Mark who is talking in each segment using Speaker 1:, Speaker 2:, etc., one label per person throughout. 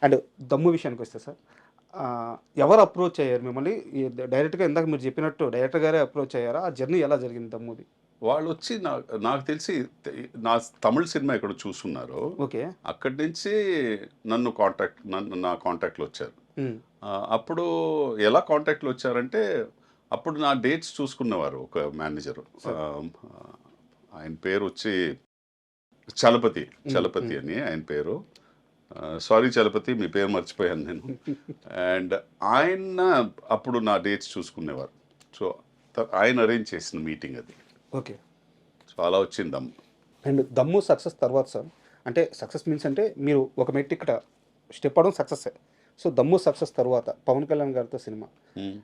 Speaker 1: And దమ్ము విషయానికొస్తే sir ఎవరు అప్రోచ్ అయ్యారు మిమ్మల్ని? డైరెక్ట్‌గా ఇందాక మీరు చెప్పినట్టు డైరెక్టర్ గారే అప్రోచ్ అయ్యారా? ఆ జర్నీ ఎలా జరిగింది దమ్ముది?
Speaker 2: వాళ్ళొచ్చి నాకు తెలిసి నా తమిళ్ సినిమా ఎక్కడో చూసున్నారు.
Speaker 1: ఓకే.
Speaker 2: అక్కడి నుంచి నన్ను నా కాంటాక్ట్‌లో వచ్చారు.
Speaker 1: హ్మ్.
Speaker 2: అప్పుడు ఎలా కాంటాక్ట్‌లో వచ్చారంటే, అప్పుడు నా డేట్స్ చూసుకునేవారు ఒక మేనేజరు.
Speaker 1: సార్.
Speaker 2: ఆయన పేరొచ్చి చలపతి.
Speaker 1: హ్మ్.
Speaker 2: చలపతి
Speaker 1: హ్మ్.
Speaker 2: అని ఆయన పేరు. సారీ చలపతి మీ పేరు మర్చిపోయాను నేను. అండ్ ఆయన అప్పుడు నా డేట్స్ చూసుకునేవారు. సో, ఆయన అరేంజ్ చేసిన మీటింగ్ అది.
Speaker 1: ఓకే.
Speaker 2: సో, అలా వచ్చిందమ్మ.
Speaker 1: అండ్ 'దమ్ము' సక్సెస్ తర్వాత సార్ అంటే సక్సెస్ మీన్స్ అంటే మీరు ఒక మెట్టు ఇక్కడ స్టెప్ అవ్వడం సక్సెస్సే. సో 'దమ్ము' సక్సెస్ తర్వాత 'పవన్ కళ్యాణ్' గారితో సినిమా.
Speaker 2: హ్మ్.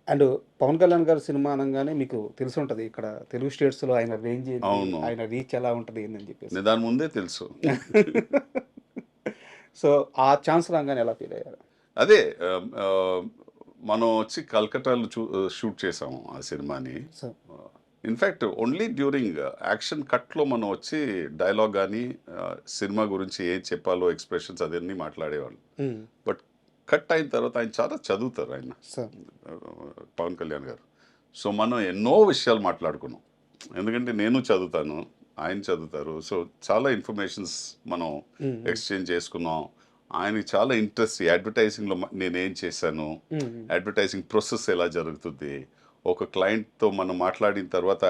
Speaker 1: అండ్ 'పవన్ కళ్యాణ్' గారి సినిమా అనంగానే మీకు తెలిసుంటది. ఇక్కడ తెలుగు స్టేట్స్‌లో ఆయన రేంజ్ ఏంటి?
Speaker 2: అవును.
Speaker 1: ఆయన రీచ్ ఎలా ఉంటది ఏందని చెప్పేసి.
Speaker 2: దాని ముందే తెలుసు.
Speaker 1: సో ఆ ఛాన్స్ రాంగానే ఎలా ఫీల్ అయ్యారు?
Speaker 2: అదే మనం వచ్చి కలకట్టాలో షూట్ చేసాము ఆ సినిమాని.
Speaker 1: So
Speaker 2: in fact only during action కట్‌లో మనం వచ్చి డైలాగ్ గాని, సినిమా గురించి ఏం చెప్పాలో ఎక్స్‌ప్రెషన్స్ అదన్నీ మాట్లాడేవాళ్ళు.
Speaker 1: హ్మ్.
Speaker 2: బట్ కట్ అయిన తర్వాత ఆయన చాలా చదువుతారు ఆయన.
Speaker 1: సో
Speaker 2: పవన్ కళ్యాణ్ గారు. సో, మనం ఎన్నో విషయాలు మాట్లాడుకున్నాం. ఎందుకంటే నేను చదువుతాను, ఆయన చదువుతారు. సో, చాలా ఇన్ఫర్మేషన్స్ మనం
Speaker 1: హ్మ్. హ్మ్.
Speaker 2: ఎక్స్‌చేంజ్ చేసుకున్నాం. ఆయనకి చాలా ఇంట్రెస్ట్ ఈ అడ్వర్టైజింగ్‌లో నేనేం చేశాను,
Speaker 1: హ్మ్. హ్మ్.
Speaker 2: అడ్వర్టైజింగ్ ప్రాసెస్ ఎలా జరుగుతుంది, ఒక క్లయింట్‌తో మనం మాట్లాడిన తర్వాత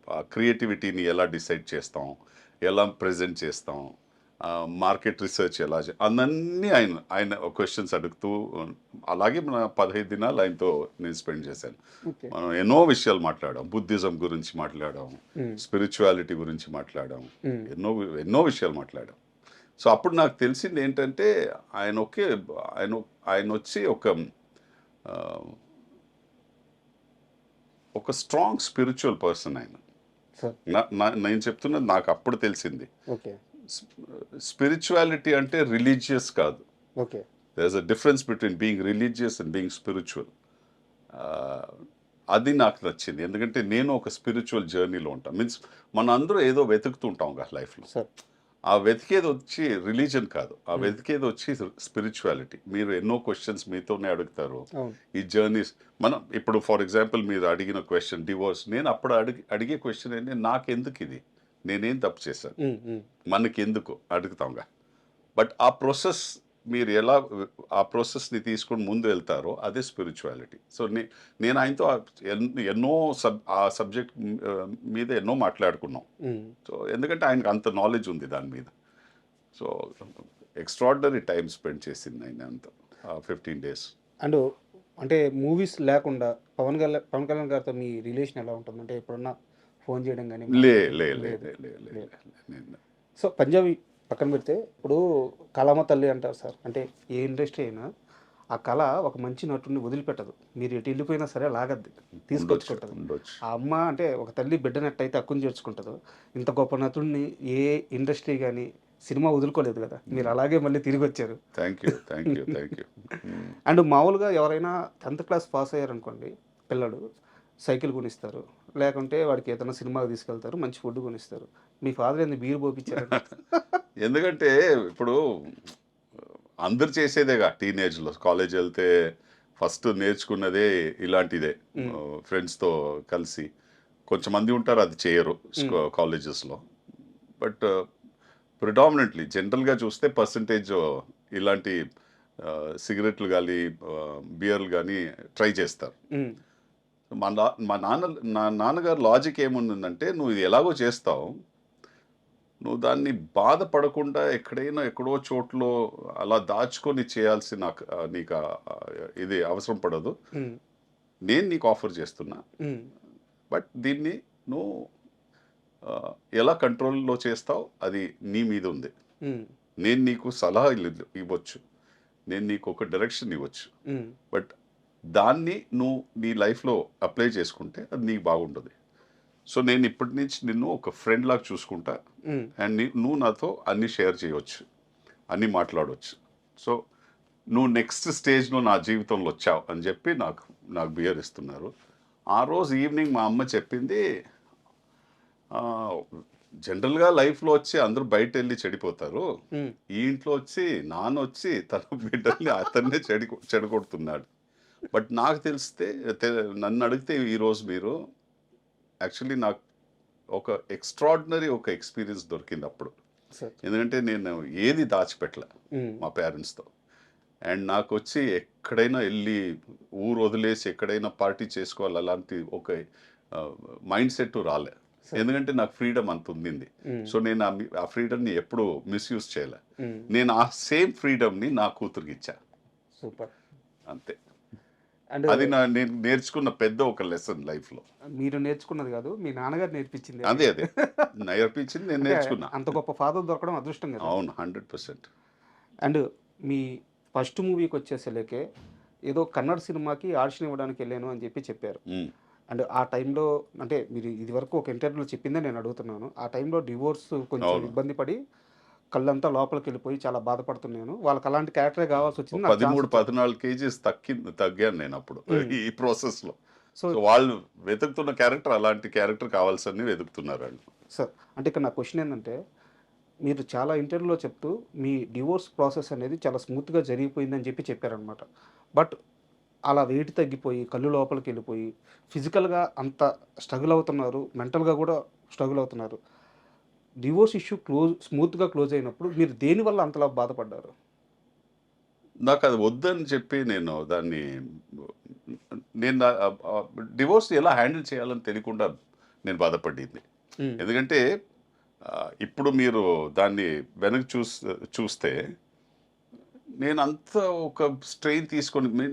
Speaker 2: ఆ క్రియేటివిటీని ఎలా డిసైడ్ చేస్తాం, ఎలా ప్రెజెంట్ చేస్తాం, మార్కెట్ రిసర్చ్ ఎలా అవన్నీ ఆయన ఆయన క్వెషన్స్ అడుగుతూ అలాగే మన 15 దినాలు ఆయనతో నేను స్పెండ్ చేశాను.
Speaker 1: ఓకే.
Speaker 2: మనం ఎన్నో విషయాలు మాట్లాడాం. బుద్ధిజం గురించి మాట్లాడాం,
Speaker 1: హ్మ్.
Speaker 2: స్పిరిచువాలిటీ గురించి మాట్లాడాం,
Speaker 1: హ్మ్.
Speaker 2: ఎన్నో ఎన్నో విషయాలు మాట్లాడాం. సో, అప్పుడు నాకు తెలిసింది ఏంటంటే ఆయన ఒకే ఆయన ఆయనొచ్చి ఆహ్, ఒక స్ట్రాంగ్ స్పిరిచువల్ పర్సన్ ఆయన.
Speaker 1: సార్.
Speaker 2: నేను చెప్తున్నది నాకు అప్పుడు తెలిసింది.
Speaker 1: ఓకే.
Speaker 2: స్పిరిచువాలిటీ అంటే రిలీజియస్ కాదు.
Speaker 1: Okay.
Speaker 2: There is a difference between being religious and being spiritual. ఆహ్, అది నాకు నచ్చింది. ఎందుకంటే నేను ఒక స్పిరిచువల్ జర్నీలో ఉంటా. మీన్స్ మనందరూ ఏదో వెతుకుతుంటాం లైఫ్‌లో.
Speaker 1: సార్.
Speaker 2: ఆ వెతికేదొచ్చి రిలీజియన్ కాదు. ఆ
Speaker 1: హ్మ్.
Speaker 2: వెతికేదొచ్చి స్పిరిచువాలిటీ. మీరు ఎన్నో క్వెషన్స్ మీతోనే అడుగుతారు.
Speaker 1: అవును.
Speaker 2: ఈ జర్నీస్ మనం ఇప్పుడు ఫర్ ఎగ్జాంపుల్ మీరు అడిగిన క్వెషన్ డివోర్స్. నేను అప్పుడు అడిగే క్వెషన్ ఏంటి నాకెందుకిది? నేనేం తప్పు చేశాను?
Speaker 1: హ్మ్. హ్మ్.
Speaker 2: మనకెందుకు అడుగుతాంగా. బట్ ఆ ప్రాసెస్ మీరు ఎలా ఆ ప్రాసెస్‌ని తీసుకొని ముందు వెళ్తారో అదే స్పిరిచువాలిటీ. సో, నేను ఆయనతో ఎన్నో ఆ సబ్జెక్ట్ మీద ఎన్నో మాట్లాడుకున్నాం.
Speaker 1: హ్మ్.
Speaker 2: సో, ఎందుకంటే ఆయనకు అంత నాలెడ్జ్ ఉంది దాని మీద. సో, ఎక్స్‌ట్రార్డినరీ టైమ్ స్పెండ్ చేసింది ఆయన అంతా. ఆ 15 డేస్.
Speaker 1: అండ్ అంటే మూవీస్ లేకుండా పవన్ కళ్యాణ్ గారితో మీ రిలేషన్ ఎలా ఉంటుంది? అంటే ఎప్పుడన్నా ఫోన్ చేయడం గాని,
Speaker 2: లే
Speaker 1: మాట్లాడడం
Speaker 2: లే లే
Speaker 1: లేదు.
Speaker 2: లే లే లే
Speaker 1: లేదు.
Speaker 2: లే లే. నేను
Speaker 1: సో, పంజాబీ పక్కన పెడితే ఇప్పుడు కళామ తల్లి అంటారు సార్. అంటే ఏ ఇండస్ట్రీ అయినా ఆ కళ ఒక మంచి నటుడిని వదిలిపెట్టదు. మీరు ఎటు ఎళ్ళిపోయినా సరే లాగద్ది.
Speaker 2: ఉండొచ్చు.
Speaker 1: తీసుకొచ్చుకుంటది.
Speaker 2: ఉండొచ్చు.
Speaker 1: ఆ అమ్మ అంటే ఒక తల్లి బిడ్డనెట్టయితే హక్కున చేర్చుకుంటదో, ఇంత గొప్ప నటుడిని ఏ ఇండస్ట్రీ గాని, సినిమా వదులుకోలేదు గదా! మీరు
Speaker 2: హ్మ్.
Speaker 1: అలాగే మళ్ళీ తిరిగొచ్చారు.
Speaker 2: Thank you. Thank you. Thank you. Hmm.
Speaker 1: And మామూలుగా ఎవరైనా 10థ్ క్లాస్ పాస్ అయ్యారనుకోండి పిల్లలు, సైకిల్ కొనిస్తారు. లేకుంటే వాడికి ఏదైనా సినిమాకి తీసుకెళ్తారు. మంచి ఫుడ్ కొనిస్తారు. మీ ఫాదర్ ఏంది బీర్ పోపిచ్చారంట?
Speaker 2: ఎందుకంటే ఇప్పుడు అందరూ చేసేదేగా టీనేజ్‌లో కాలేజెళ్తే ఫస్ట్ నేర్చుకున్నదే ఇలాంటిదే.
Speaker 1: హ్మ్.
Speaker 2: ఫ్రెండ్స్‌తో కలిసి. కొంచెంమంది ఉంటారు అది చేయరు
Speaker 1: హ్మ్.
Speaker 2: కాలేజెస్‌లో. బట్ ప్రిడామినెంట్‌లీ జనరల్‌గా చూస్తే పర్సెంటేజ్ ఇలాంటి సిగరెట్లు గాని, బియర్లు గాని ట్రై చేస్తారు.
Speaker 1: హ్మ్.
Speaker 2: మా నాన్నగారి లాజిక్ ఏముంటుందంటే, "నువ్వు ఇది ఎలాగో చేస్తావు. నువ్వు దాన్ని బాధపడకుండా ఎక్కడైనా ఎక్కడో చోట్లో అలా దాచుకొని చేయాల్సిన నీకు ఇది అవసరం పడదు.
Speaker 1: హ్మ్.
Speaker 2: నేను నీకు ఆఫర్ చేస్తున్నా.
Speaker 1: హ్మ్.
Speaker 2: బట్ దీన్ని నువ్వు ఎలా కంట్రోల్‌లో చేస్తావు అది నీ మీద ఉంది.
Speaker 1: హ్మ్.
Speaker 2: నేను నీకు సలహాలు ఇవ్వచ్చు. నేను నీకు ఒక డైరెక్షన్ ఇవ్వచ్చు.
Speaker 1: హ్మ్.
Speaker 2: బట్ దాన్ని నువ్వు నీ లైఫ్‌లో అప్లై చేసుకుంటే అది నీకు బాగుంటది. సో, నేను ఇప్పటి నుంచి నిన్ను ఒక ఫ్రెండ్ లాగా చూసుకుంటా.
Speaker 1: హ్మ్.
Speaker 2: అండ్ నువ్వు నాతో అన్నీ షేర్ చేయవచ్చు. అన్నీ మాట్లాడొచ్చు. సో, నువ్వు నెక్స్ట్ స్టేజ్‌లో నా జీవితంలో వచ్చావు అని చెప్పి నాకు బియర్ ఇస్తున్నారు. ఆ రోజు ఈవినింగ్ మా అమ్మ చెప్పింది ఆహ్, జనరల్గా లైఫ్లో వచ్చి అందరూ బయట వెళ్ళి చెడిపోతారు.
Speaker 1: హ్మ్.
Speaker 2: ఈ ఇంట్లో వచ్చి నాన్న వచ్చి తన బిడ్డల్ని అతన్నే చెడగొడుతున్నాడు. బట్ నాకు తెలిస్తే నన్ను అడిగితే ఈరోజు మీరు యాక్చువల్లీ నాకు ఒక ఎక్స్ట్రాడినరీ ఒక ఎక్స్పీరియన్స్ దొరికింది అప్పుడు.
Speaker 1: సార్.
Speaker 2: ఎందుకంటే నేను ఏది దాచిపెట్టలే
Speaker 1: హ్మ్.
Speaker 2: మా పేరెంట్స్‌తో. అండ్ నాకొచ్చి ఎక్కడైనా ఎళ్లి ఊరు వదిలేసి ఎక్కడైనా పార్టీ చేసుకోవాలి అలాంటి ఒక మైండ్ సెట్ రాలే.
Speaker 1: సరే.
Speaker 2: ఎందుకంటే నాకు ఫ్రీడమ్ అంత ఉండింది.
Speaker 1: హ్మ్.
Speaker 2: సో నేను ఆ ఫ్రీడమ్‌ని ఎప్పుడూ మిస్‌యూజ్ చేయలే.
Speaker 1: హ్మ్.
Speaker 2: నేను ఆ సేమ్ ఫ్రీడమ్‌ని నా కూతురికిచ్చా.
Speaker 1: సూపర్.
Speaker 2: అంతే.
Speaker 1: అండ్
Speaker 2: అది నేను నేర్చుకున్న పెద్ద ఒక లెసన్ లైఫ్‌లో.
Speaker 1: మీరు నేర్చుకున్నది గాదు. మీ నాన్నగారు నేర్పించింది అది.
Speaker 2: అదే. నేర్పించింది నేను
Speaker 1: అంటే
Speaker 2: నేర్చుకున్నా.
Speaker 1: అంత గొప్ప ఫాదర్ దొరకడం అదృష్టం గదా!
Speaker 2: అవును. 100%.
Speaker 1: అండ్ మీ ఫస్ట్ మూవీకొచ్చేసలేకే ఏదో కన్నడ సినిమాకి ఆడిషన్ ఇవ్వడానికి ఎళ్ళాను అని చెప్పారు.
Speaker 2: హ్మ్.
Speaker 1: అండ్ ఆ టైంలో అంటే మీరు ఇదివరకు ఒక ఇంటర్వ్యూలో చెప్పిందే నేను అడుగుతున్నాను. ఆ టైంలో డివోర్స్ కొంచెం
Speaker 2: అవును.
Speaker 1: ఇబ్బంది పడి కళ్ళంతా లోపలికెళ్ళిపోయి చాలా బాధపడుతున్నాను. వాళ్ళకి అలాంటి క్యారెక్టరే
Speaker 2: ఒక
Speaker 1: గావాల్సొచ్చింది. నాకు ఛాన్స్
Speaker 2: 13,
Speaker 1: ఇచ్చారు.
Speaker 2: 14 కేజీస్ తగ్గాను నేనప్పుడు
Speaker 1: హ్మ్.
Speaker 2: ఈ ప్రాసెస్‌లో.
Speaker 1: సో,
Speaker 2: సో వాళ్ళు వెతుకుతున్న క్యారెక్టర్ అలాంటి క్యారెక్టర్ కావాల్సని వెతుకుతున్నారాళ్ళు.
Speaker 1: సార్ అంటే ఇక్కడ నా క్వెషన్ ఏందంటే, మీరు చాలా ఇంటర్వ్యూలో చెప్తూ మీ డివోర్స్ ప్రాసెస్ అనేది చాలా స్మూత్‌గా జరిగిపోయిందని చెప్పారనమాట. బట్ అలా వెయిట్ తగ్గిపోయి, కళ్ళు లోపలికెళ్ళిపోయి, ఫిజికల్‌గా అంత స్ట్రగుల్ అవుతున్నారు. మెంటల్‌గా గూడా స్ట్రగుల్ అవుతున్నారు. డివోర్స్ ఇష్యూ స్మూత్‌గా క్లోజ్ అయినప్పుడు మీరు దేనివల్ల అంతలా బాధపడ్డారు?
Speaker 2: నాకది వద్దని చెప్పి నేను దాన్ని నేను డివోర్స్ ఎలా హ్యాండిల్ చేయాలని తెలియకుండా నేను బాధపడింది.
Speaker 1: హ్మ్.
Speaker 2: ఎందుకంటే ఇప్పుడు మీరు దాన్ని వెనక్కి చూస్తే నేనంత ఒక స్ట్రెయిన్ తీసుకొని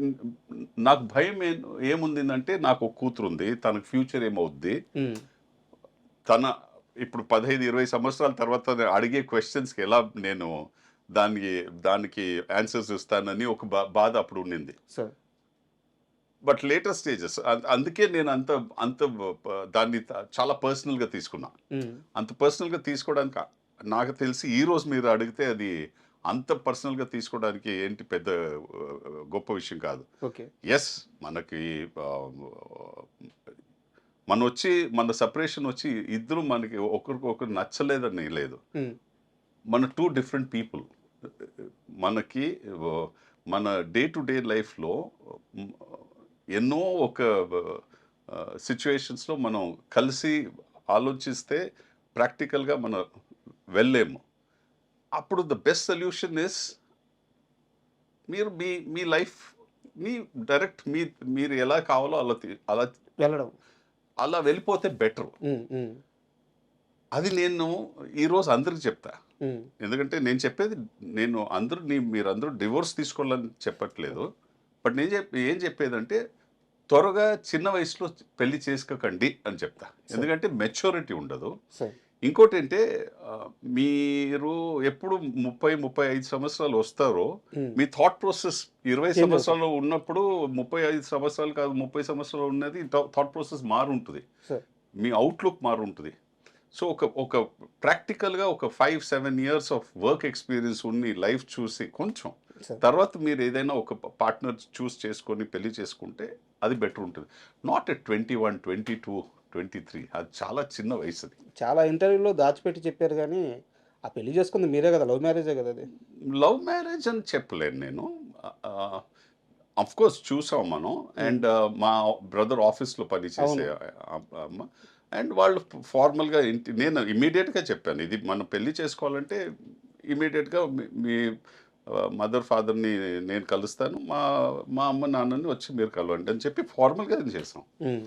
Speaker 2: నాకు భయం ఏముండిందంటే నాకు ఒక కూతురుంది. తనకు ఫ్యూచర్ ఏమవుద్ది?
Speaker 1: హ్మ్.
Speaker 2: తన ఇప్పుడు 15, 20 సంవత్సరాల తర్వాత అడిగే క్వెషన్స్‌కి ఎలా నేను దానికి దానికి ఆన్సర్స్ ఇస్తానని ఒక బాధ అప్పుడు ఉండింది.
Speaker 1: సార్.
Speaker 2: బట్ లేటర్ స్టేజెస్ అందుకే నేను అంత అంత దాన్ని చాలా పర్సనల్‌గా తీసుకున్నా.
Speaker 1: హ్మ్.
Speaker 2: అంత పర్సనల్‌గా తీసుకోవడానికి నాకు తెలిసి ఈరోజు మీరు అడిగితే అది అంత పర్సనల్‌గా తీసుకోవడానికి ఏంటి పెద్ద గొప్ప విషయం కాదు.
Speaker 1: ఓకే.
Speaker 2: యెస్ మనకి ఆహ్, మన సెపరేషన్ వచ్చి ఇద్దరు మనకి ఒకరికొకరు నచ్చలేదని లేదు.
Speaker 1: హ్మ్.
Speaker 2: మన 2 డిఫరెంట్ పీపుల్. మనకి ఆహ్, మన డే టు డే లైఫ్‌లో హ్మ్, ఎన్నో ఒక సిట్యుయేషన్స్‌లో మనం కలిసి ఆలోచిస్తే ప్రాక్టికల్‌గా మనం వెళ్ళలేము. అప్పుడు ద బెస్ట్ సొల్యూషన్ ఇస్ మీరు మీ మీ లైఫ్‌ని డైరెక్ట్ మీరు ఎలా కావాలో అలా
Speaker 1: వెళ్ళడం.
Speaker 2: అలా వెళ్ళిపోతే బెటరు.
Speaker 1: హ్మ్. హ్మ్.
Speaker 2: అది నేను ఈరోజు అందరికి చెప్తా.
Speaker 1: హ్మ్.
Speaker 2: ఎందుకంటే నేను చెప్పేది మీరందరూ డివోర్స్ తీసుకోవాలని చెప్పట్లేదు. బట్ నేను ఏం చెప్పేదంటే త్వరగా చిన్న వయసులో పెళ్లి చేసుకోకండి అని చెప్తా.
Speaker 1: సరే.
Speaker 2: ఎందుకంటే మెచ్యూరిటీ ఉండదు.
Speaker 1: సరే.
Speaker 2: ఇంకోటేంటే మీరు ఎప్పుడు 30, 35 సంవత్సరాలు వస్తారో
Speaker 1: హ్మ్.
Speaker 2: మీ థాట్ ప్రాసెస్ 20
Speaker 1: చేంజ్ అవుతది.
Speaker 2: సంవత్సరాలు ఉన్నప్పుడు 35 సంవత్సరాలు కాదు 30 సంవత్సరాలు ఉన్నది థాట్ ప్రాసెస్ మారుంటది.
Speaker 1: సార్.
Speaker 2: మీ అవుట్‌లుక్ మారుంటది. సో, ఒక ప్రాక్టికల్‌గా ఒక 5, 7 ఇయర్స్ ఆఫ్ వర్క్ ఎక్స్‌పీరియన్స్ ఉండి లైఫ్ చూసి కొంచెం
Speaker 1: సార్.
Speaker 2: తర్వాత మీరు ఏదైనా ఒక పార్ట్నర్ చేసుకొని పెళ్లి చేసుకుంటే అది బెటర్ ఉంటది. నాట్ ఎట్ 21, 22, 23 అది చాలా చిన్న వయసది.
Speaker 1: చాలా ఇంటర్వ్యూలో దాచిపెట్టి చెప్పారు గానీ, ఆ పెళ్లి చేసుకుంది మీరే గదా! లవ్ మ్యారేజే గదా అది.
Speaker 2: లవ్ మ్యారేజ్ అని చెప్పలేను నేను. ఆఫ్‌కోర్స్ చూసాం మనం.
Speaker 1: హ్మ్.
Speaker 2: అండ్ మా బ్రదర్ ఆఫీస్‌లో పనిచేసే
Speaker 1: అవును.
Speaker 2: అమ్మ. అండ్ వాళ్ళు ఫార్మల్‌గా నేను ఇమ్మీడియేట్‌గా చెప్పాను. ఇది మనం పెళ్లి చేసుకోవాలంటే ఇమ్మీడియేట్‌గా మీ మదర్, ఫాదర్‌ని నేను కలుస్తాను. మా మా అమ్మ, నాన్నని వచ్చి మీరు కలవండి అని చెప్పి ఫార్మల్‌గానే చేసాం.
Speaker 1: హ్మ్.